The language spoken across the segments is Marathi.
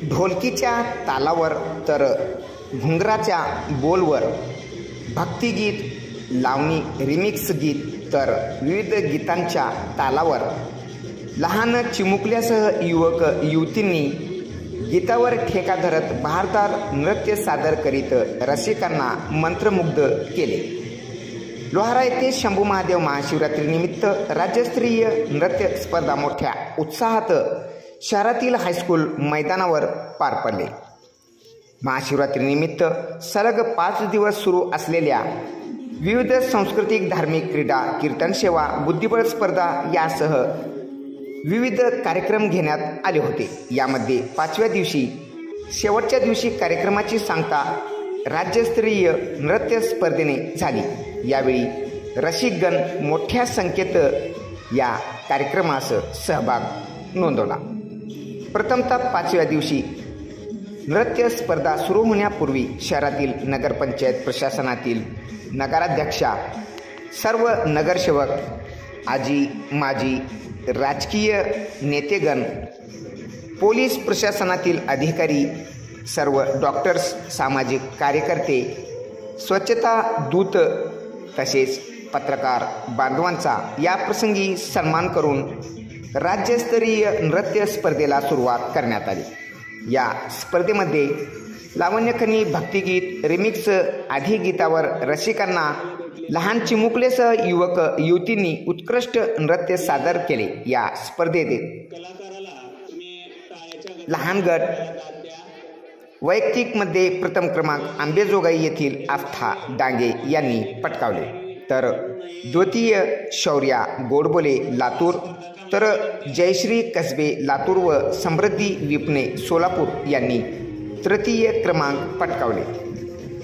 ढोलकीच्या तालावर तर घुंगराच्या बोलवर भक्तिगीत, लावणी, रिमिक्स गीत तर विविध गीतांच्या तालावर लहान चिमुकल्यासह युवक युवतींनी गीतावर ठेका धरत बहारदार नृत्य सादर करीत रसिकांना मंत्रमुग्ध केले। लोहारा येथे शंभू महादेव महाशिवरात्रीनिमित्त राज्यस्तरीय नृत्य स्पर्धा मोठ्या उत्साहात शहरातील हायस्कूल मैदानावर पार पडले। महाशिवरात्रीनिमित्त सलग 5 दिवस सुरू असलेल्या विविध सांस्कृतिक, धार्मिक, क्रीडा, कीर्तन सेवा, बुद्धिबळ स्पर्धा यासह विविध कार्यक्रम घेण्यात आले होते। यामध्ये 5व्या दिवशी शेवटच्या दिवशी कार्यक्रमाची सांगता राज्यस्तरीय नृत्य स्पर्धेने झाली। यावेळी रसिकगण मोठ्या संख्येत या कार्यक्रमास सहभाग नोंदवला। प्रथमतः 5व्या दिवशी नृत्य स्पर्धा सुरू होण्यापूर्वी शहरातील नगरपंचायत प्रशासनातील नगराध्यक्षा, सर्व नगरसेवक, आजी माजी राजकीय नेतेगण, पोलीस प्रशासनातील अधिकारी, सर्व डॉक्टर्स, सामाजिक कार्यकर्ते, स्वच्छता दूत तसेच पत्रकार बांधवांचा या प्रसंगी सन्मान करून राज्यस्तरीय नृत्य स्पर्धेला सुरुवात करण्यात आली। या स्पर्धेमध्ये लावण्यखनी, भक्तिगीत, रिमिक्स आदी गीतावर रसिकांना लहान चिमुकलेसह युवक युवतींनी उत्कृष्ट नृत्य सादर केले। या स्पर्धेत लहान गट वैयक्तिकमध्ये प्रथम क्रमांक आंबेजोगाई येथील आस्था डांगे यांनी पटकावले, तर द्वितीय शौर्या गोडबोले लातूर, तर जयश्री कसबे लातूर व समृद्धी विपणे सोलापूर यांनी तृतीय क्रमांक पटकावले।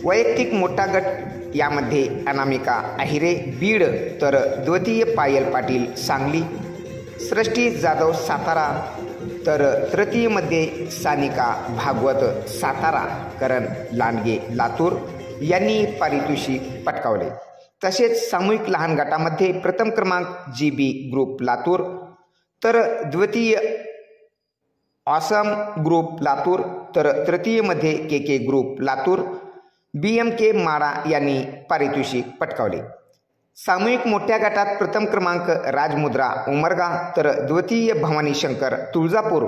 वैयक्तिक मोठा गट यामध्ये अनामिका अहिरे बीड, तर द्वितीय पायल पाटील सांगली, सृष्टी जाधव सातारा, तर तृतीयमध्ये सानिका भागवत सातारा, करण लांडगे लातूर यांनी पारितोषिक पटकावले। तसेच सामूहिक लहान गटामध्ये प्रथम क्रमांक GB ग्रुप लातूर, तर द्वितीय ऑसम ग्रुप लातूर, तर तृतीयमध्ये KK ग्रुप लातूर, BMK माडा यांनी पारितोषिक पटकावले। सामूहिक मोठ्या गटात प्रथम क्रमांक राजमुद्रा उमरगा, तर द्वितीय भवानी शंकर तुळजापूर,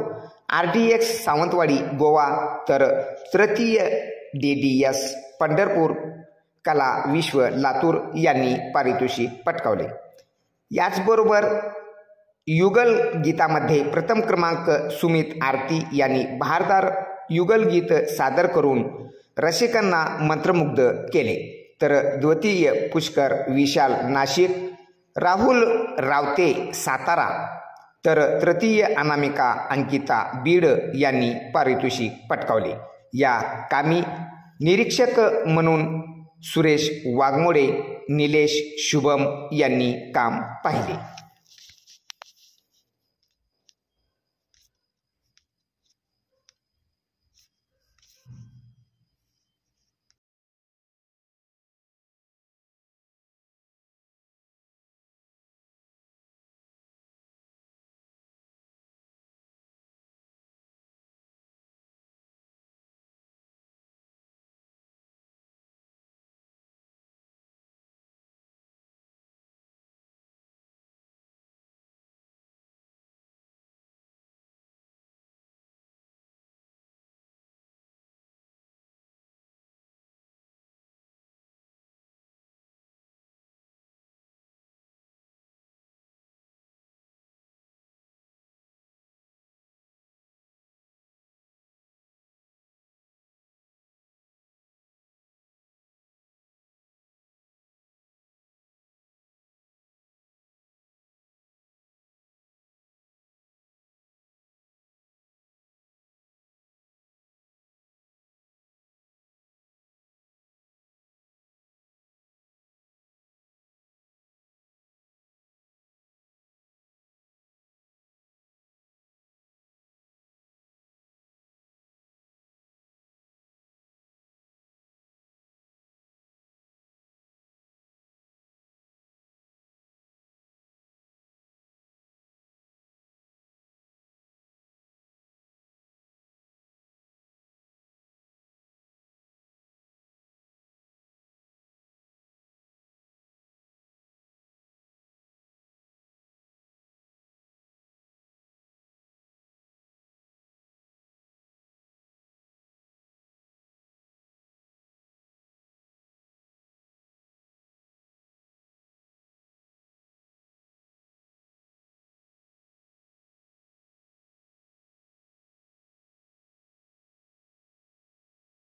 RDX सावंतवाडी गोवा, तर तृतीय DDS पंढरपूर, कला विश्व लातूर यांनी पारितोषिक पटकावले। याचबरोबर युगल गीतामध्ये प्रथम क्रमांक सुमित आरती यांनी बहारदार युगल गीत सादर करून रसिकांना मंत्रमुग्ध केले, तर द्वितीय पुष्कर विशाल नाशिक, राहुल रावते सातारा, तर तृतीय अनामिका अंकिता बीड यांनी पारितोषिक पटकावले। या कामी निरीक्षक म्हणून सुरेश वाघमोडे, निलेश शुभम यांनी काम पाहिले।